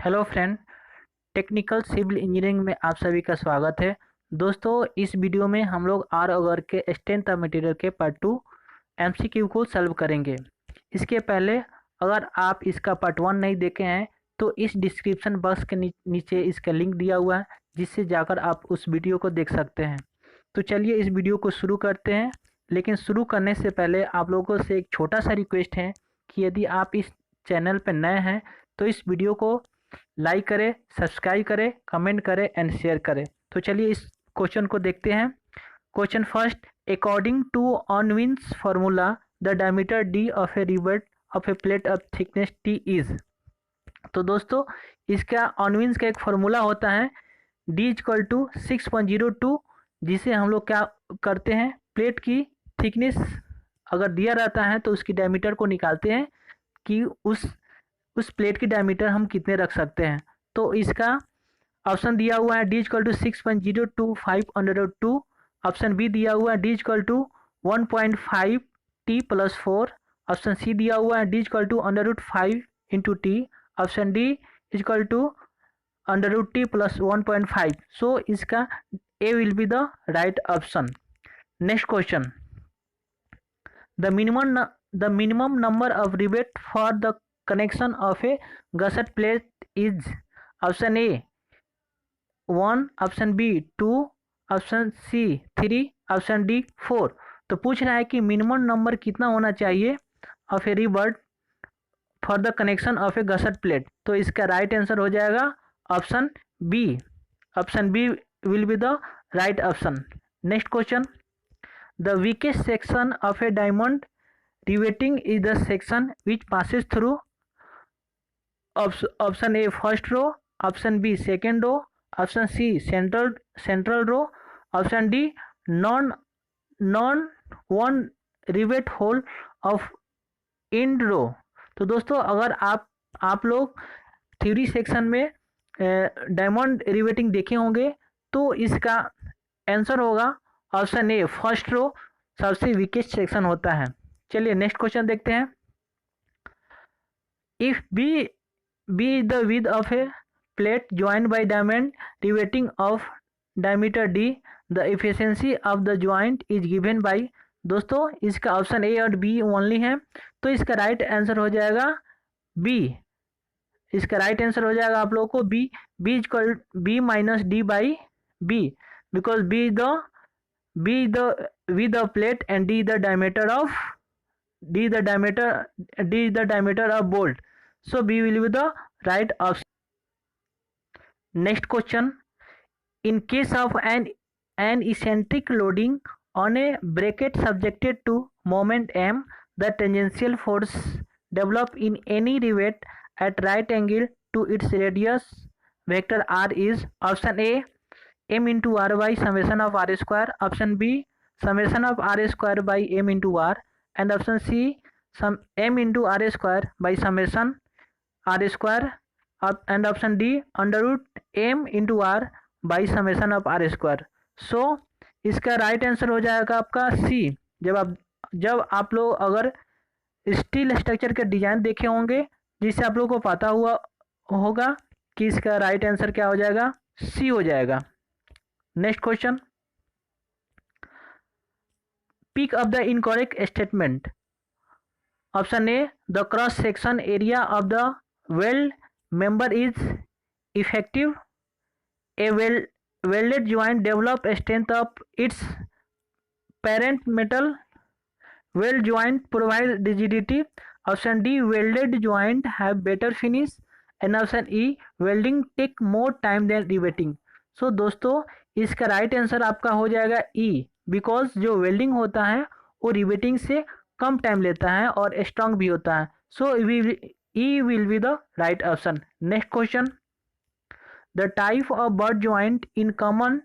Hello friend, technical civil engineering में आप सभी का स्वागत है। दोस्तों, इस वीडियो में हम लोग आर अगर के स्ट्रेंथ ऑफ मटेरियल के पार्ट 2 एमसीक्यू को सॉल्व करेंगे। इसके पहले अगर आप इसका पार्ट 1 नहीं देखे हैं तो इस डिस्क्रिप्शन बॉक्स के नीचे इसका लिंक दिया हुआ है, जिससे जाकर आप उस वीडियो को देख सकते हैं। तो चलिए इस वीडियो को शुरू करते हैं। लेकिन शुरू करने से पहले आप लोगों से एक छोटा सा रिक्वेस्ट है कि यदि आप इस चैनल पर नए हैं तो इस वीडियो को लाइक करें, सब्सक्राइब करें, कमेंट करें एंड शेयर करें। तो चलिए इस क्वेश्चन को देखते हैं। Question first, according to Unwin's formula the diameter D of a rivet of a plate of thickness T is. तो दोस्तों, इसका ऑनविन्स का एक फार्मूला होता है डी इक्वल टू 6.02, जिसे हम लोग क्या करते हैं, प्लेट की थिकनेस अगर दिया रहता है तो उसकी डायमीटर को निकालते हैं कि उस प्लेट की डायमीटर हम कितने रख सकते हैं। तो इसका ऑप्शन दिया हुआ है D equal to 6.025/2। Option B दिया हुआ है D equal to 1.5 T plus 4। Option सी दिया हुआ है D equal to √5 into T. Option D equal to √t plus 1.5। So इसका A will be the right option. Next question, the minimum number of rivet for the connection of a gusset plate is option A 1, option b 2, option c 3, option d 4। तो पूछ रहा है कि minimum number कितना होना चाहिए of a rivet for the connection of a gusset plate. तो इसका राइट आंसर हो जाएगा option b. Option b will be the right option. Next question, the weakest section of a diamond riveting is the section which passes through option A first row, option B second row, option C central row, option D non one rivet hole of end row। तो दोस्तों, अगर आप लोग theory section में diamond riveting देखे होंगे तो इसका आंसर होगा ऑप्शन ए फर्स्ट रो, सबसे वीकेस्ट सेक्शन होता है। चलिए नेक्स्ट क्वेश्चन देखते हैं। If b is the width of a plate joint by diamond riveting of diameter d, the efficiency of the joint is given by. दोस्तों, इसका option ए और B only है, तो इसका राइट आंसर हो जाएगा बी। इसका राइट आंसर हो जाएगा आप लोगों को b. B minus d by b, because b the width of plate and d the diameter of D is the diameter of bolt. So B will be the right option. Next question, in case of an eccentric loading on a bracket subjected to moment M, the tangential force developed in any rivet at right angle to its radius vector R is option A M into R by summation of R square, option B summation of R square by M into R, and option C some M into R square by summation R square, and option D under root M into R by summation of R square। सो इसका right answer हो जाएगा आपका सी। जब आप लोग अगर steel structure के design देखे होंगे, जिससे आप लोग को पता हुआ होगा कि इसका राइट आंसर क्या हो जाएगा, सी हो जाएगा। Next question, pick up the incorrect statement। Option A the cross section area of the weld member is effective. A welded joint develop strength of its parent metal। weld joint provide rigidity। Option D welded joint have better finish, and option E welding take more time than riveting। सो दोस्तों, इसका right answer आपका हो जाएगा ई, because जो welding होता है वो riveting से कम टाइम लेता है और स्ट्रांग भी होता है। So E will be the right option. Next question, the type of butt joint in common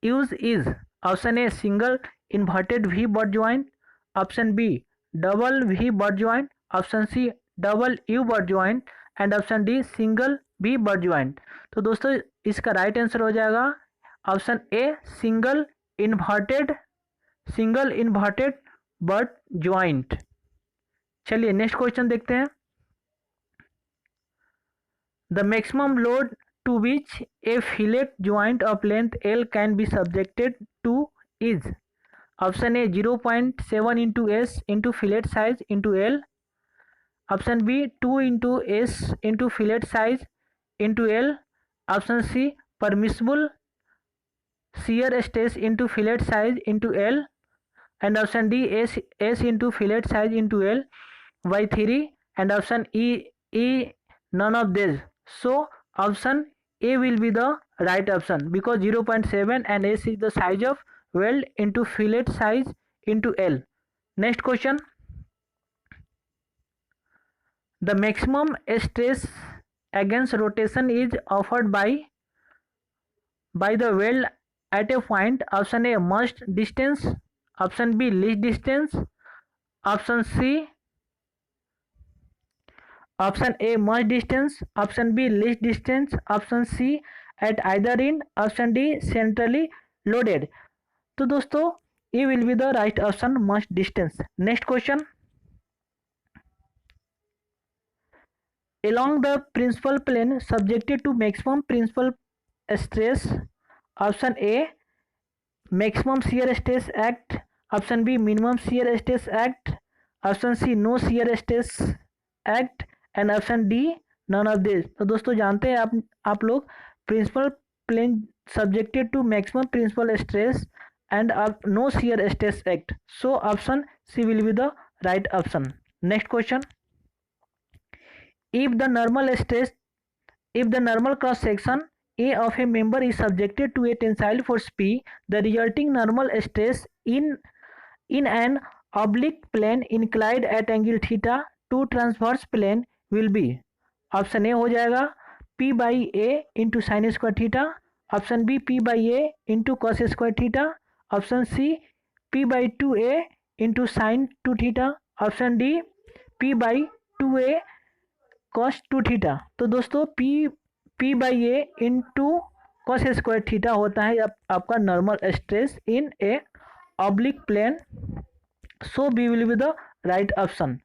use is option A single inverted V butt joint, option B double V butt joint, option C double U butt joint, and option D single V butt joint. तो दोस्तों, इसका right answer हो जाएगा option A single inverted butt joint. चलिए next question देखते हैं। The maximum load to which a fillet joint of length L can be subjected to is option A 0.7 into S into fillet size into L, option B 2 into S into fillet size into L, option C permissible shear stress into fillet size into L, and option D S into fillet size into L by 3, and option E none of these. So option A will be the right option because 0.7 and S is the size of weld into fillet size into L. Next question. The maximum stress against rotation is offered by the weld at a point. Option A most distance, option B least distance, option C option A most distance, option B least distance, option C at either end, option D centrally loaded. तो दोस्तों A will be the right option, most distance. Next question. Along the principal plane subjected to maximum principal stress, option A maximum shear stress act, option B minimum shear stress act, option C no shear stress act, and option d none of this. तो दोस्तों जानते हैं आप लोग principal plane subjected to maximum principal stress and no shear stress act. So option c will be the right option. Next question. If the normal cross section A of a member is subjected to a tensile force P, the resulting normal stress in an oblique plane inclined at angle theta to transverse plane will be. Option a हो जाएगा P by a into sine square theta, option B P by a into cos square theta, option C P by 2a into sine 2 theta, option D P by 2a cos 2 theta. तो दोस्तों P by a into cos square theta होता है आपका normal stress in a oblique plane. So B will be the right option.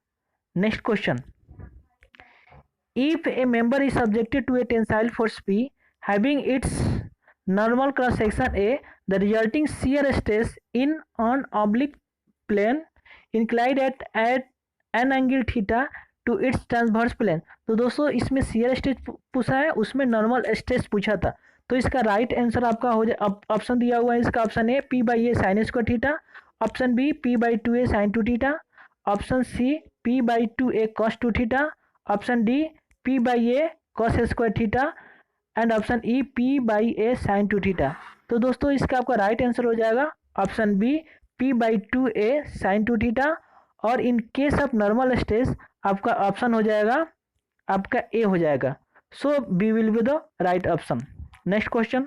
Next question. If a member is subjected to a tensile force P having its normal cross section A, the resulting shear stress in an oblique plane inclined at an angle theta to its transverse plane. तो दोस्तों इसमें shear stress पूछा है, उसमें normal stress पूछा था. तो इसका राइट आंसर आपका हो जाए, ऑप्शन दिया हुआ है इसका option A P by A sine square theta, option B P by 2a sine 2 theta, option C P by 2a cos 2 theta, option D P by A cos square theta, and option E P by A sine 2 theta. तो दोस्तों इसका आपका right answer हो जाएगा option B P by 2a sine 2 theta, और in case of normal stress आपका option हो जाएगा आपका ए हो जाएगा. So B will be the right option. Next question.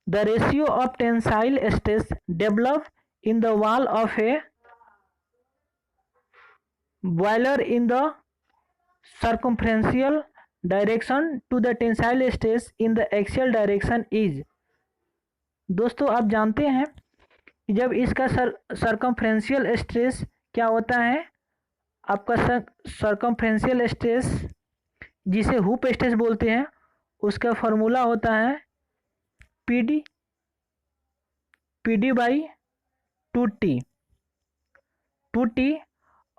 The ratio of tensile stress develop in the wall of a boiler in the circumferential direction to the tensile stress in the axial direction is. दोस्तों आप जानते हैं जब इसका circumferential stress क्या होता है, आपका सर्कमफ्रेंशियल स्ट्रेस जिसे हुप स्ट्रेस बोलते हैं उसका फॉर्मूला होता है PD बाई 2T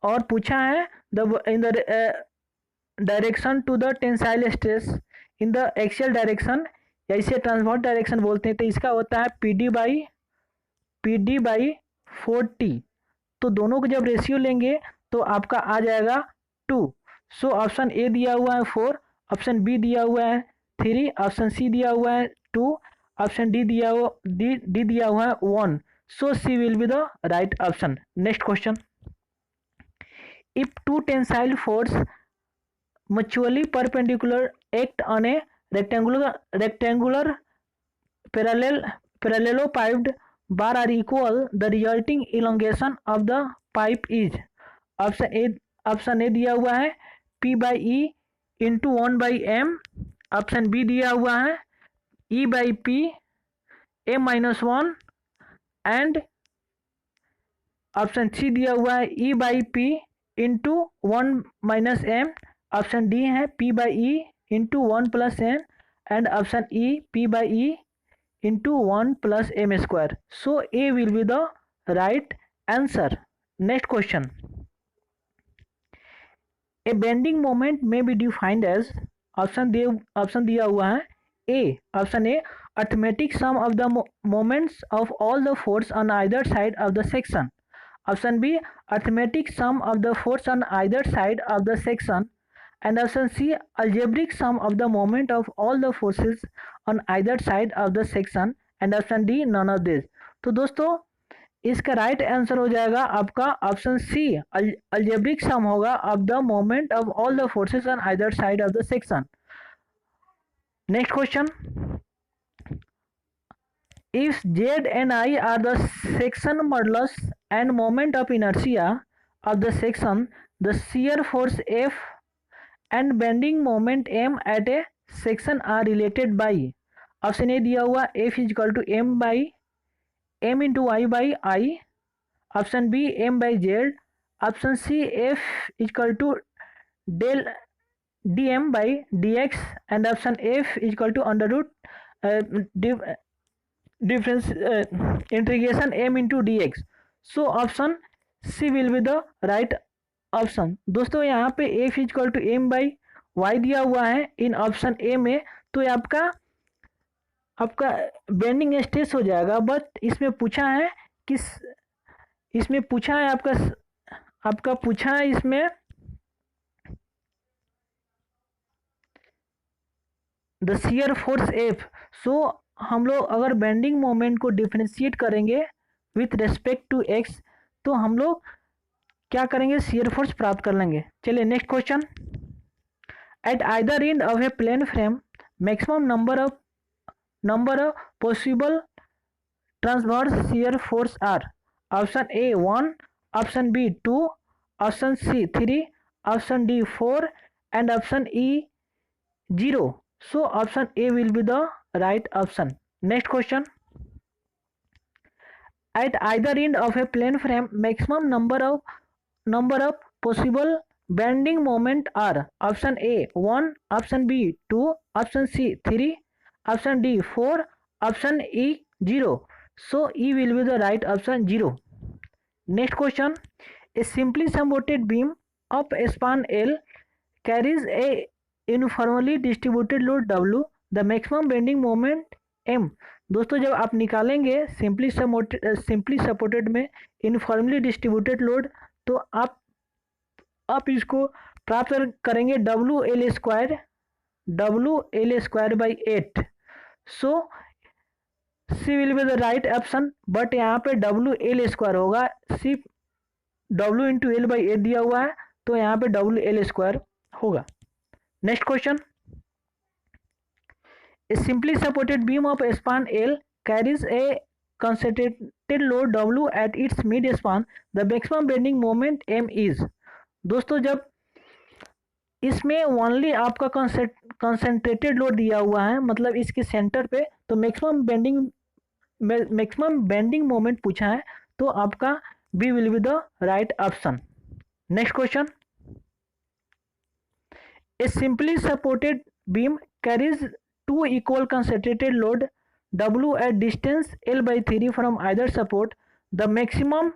और पूछा है in the direction to the tensile stress in the axial direction, या इसे ट्रांसवर्स डायरेक्शन बोलते हैं. तो इसका होता है PD बाई 4T. तो दोनों को जब रेशियो लेंगे तो आपका आ जाएगा 2. सो ऑप्शन ए दिया हुआ है 4, ऑप्शन बी दिया हुआ है 3, ऑप्शन सी दिया हुआ है 2, ऑप्शन डी दिया हुआ है 1. So C will be the right option. Next question. If two tensile force mutually perpendicular act on a rectangular parallelepiped bar are equal, the resulting elongation of the pipe is. Option a दिया हुआ है P by e into 1 by m, option B दिया हुआ है E by P a minus 1, and option सी दिया हुआ है E by P into 1 - m, option d है p/e into 1 + n, and option e p/e into 1 + m². So A will be the right answer. Next question. A bending moment may be defined as option दिया हुआ है option A arithmetic sum of the moments of all the force on either side of the section. Option b arithmetic sum of the force on either side of the section, and option C algebraic sum of the moment of all the forces on either side of the section, and option D none of this. तो दोस्तों इसका right answer हो जाएगा आपका option C algebraic सम होगा of the moment of all the forces on either side of the section. Next question. If Z and I are the section modulus and moment of inertia of the section, the shear force F and bending moment M at a section are related by. Option a दिया हुआ F = m into I by I. Option b m by Z. Option c F = del dm by dx, and option F = under root difference integration m into dx. So option C will be the right option. दोस्तों यहाँ पे F = m by y दिया हुआ है इन option A में, तो आपका bending stress हो जाएगा. बट इसमें पूछा है आपका पूछा है इसमें द शियर फोर्स F. सो हम लोग अगर बेंडिंग मोमेंट को डिफरेंशिएट करेंगे विथ रेस्पेक्ट टू x, तो हम लोग क्या करेंगे, शियर फोर्स प्राप्त कर लेंगे. चलिए next question. At either end of a plane frame maximum number of possible transverse shear force are. Option a 1, option b 2, option c 3, option d 4, and option e 0. So option A will be the right option. Next question. At either end of a plane frame, maximum number of possible bending moment are. Option A 1, option B 2, option C 3, option D 4, option E 0. So E will be the right option 0. Next question. A simply supported beam of span L carries a uniformly distributed load W, the maximum bending moment M. दोस्तों जब आप निकालेंगे simply supported में uniformly distributed load, तो आप इसको प्राप्त करेंगे WL² by 8. So C will be the right option. But यहाँ पे WL² होगा, सिर्फ W × L/8 दिया हुआ है, तो यहाँ पे WL² होगा. Next question. A simply supported beam of span L carries a concentrated load W at its mid span. The maximum bending moment M is. दोस्तों जब इसमें ओनली आपका कंसेंट्रेटेड लोड दिया हुआ है, मतलब इसके सेंटर पे, तो मैक्सिमम बेंडिंग मोमेंट पूछा है, तो आपका B will be the right option. Next question. A simply supported beam carries two equal concentrated load W at distance L/3 from either support. The maximum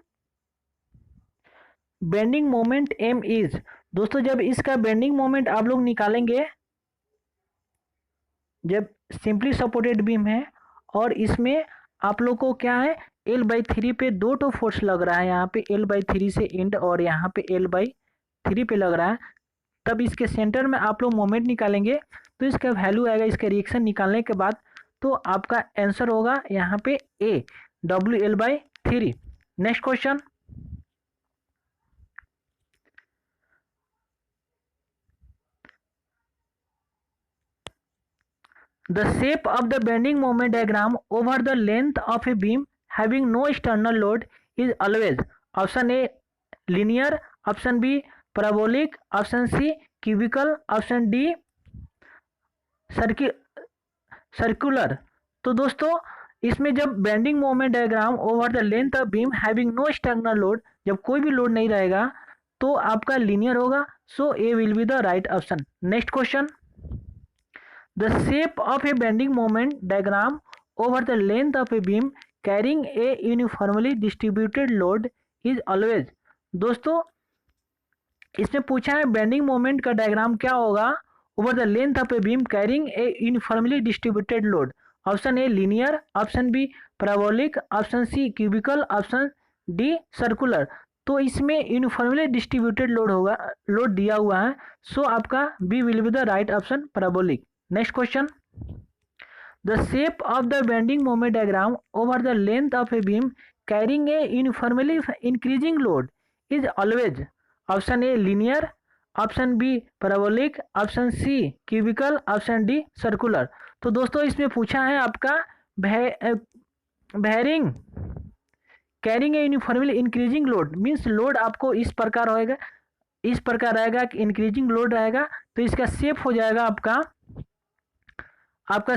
bending moment M is. दोस्तों जब इसका bending moment आप लोग निकालेंगे, जब simply supported beam है और इसमें आप लोग को क्या है, L/3 पे 2 फोर्स लग रहा है, यहाँ पे L/3 से एंड और यहाँ पे L/3 पे लग रहा है, तब इसके सेंटर में आप लोग मोमेंट निकालेंगे, तो इसका वैल्यू आएगा इसके रिएक्शन निकालने के बाद, तो आपका आंसर होगा यहाँ पे A WL/3. Next question. The shape of the bending moment diagram over the length of a beam having no external load is always. Option a linear, option b parabolic, option c cubical, option d circular. तो दोस्तों इसमें जब bending moment diagram over the length of beam having no external load, जब कोई भी load नहीं रहेगा, तो आपका लीनियर होगा, so A will be the right option. Next question, the shape of a bending moment diagram over the length of a beam carrying a uniformly distributed load is always. दोस्तों इसमें पूछा है bending moment का diagram क्या होगा over the length of a beam carrying a uniformly distributed load. Option a linear, option b parabolic, option c cubical, option d circular. तो इसमें uniformly distributed load होगा, लोड दिया हुआ है, सो आपका b will be the right option, parabolic. Next question, the shape of the bending moment diagram over the length of a beam carrying a uniformly increasing load is always. Option a linear, option b parabolic, option c cubical, option d circular. तो दोस्तों इसमें पूछा है आपका bearing carrying a uniformly increasing load, means load आपको इस प्रकार होएगा, इस प्रकार रहेगा कि इंक्रीजिंग लोड रहेगा, तो इसका शेप हो जाएगा आपका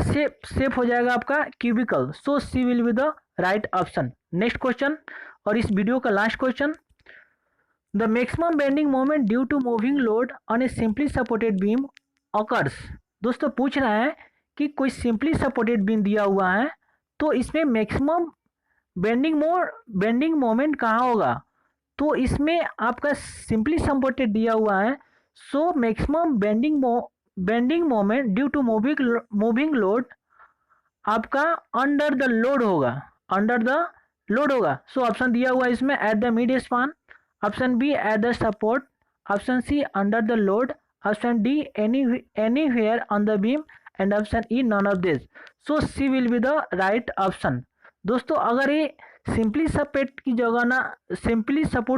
शेप हो जाएगा आपका cubical, so C will be the right option. Next question और इस वीडियो का last question, the maximum bending moment due to moving load on a simply supported beam occurs. दोस्तों पूछ रहा है कि कोई सिंपली सपोर्टेड बीम दिया हुआ है, तो इसमें मैक्सिमम बेंडिंग मोमेंट कहाँ होगा, तो इसमें आपका सिंपली सपोर्टेड दिया हुआ है, so maximum bending moment due to moving load आपका अंडर द लोड होगा, सो ऑप्शन दिया हुआ है इसमें at the mid span, option b at the support, option c under the load, option d anywhere on the beam and option e none of this, so C will be the right option. दोस्तों अगर ये simply support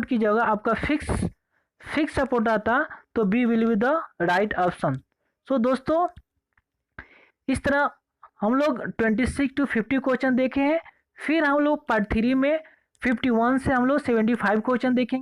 की जगह आपका fix support आता तो B will be the right option. So दोस्तों इस तरह हम लोग 26 to 50 क्वेश्चन देखे हैं, फिर हम लोग पार्ट 3 में 51 से हम लोग 75 क्वेश्चन देखेंगे।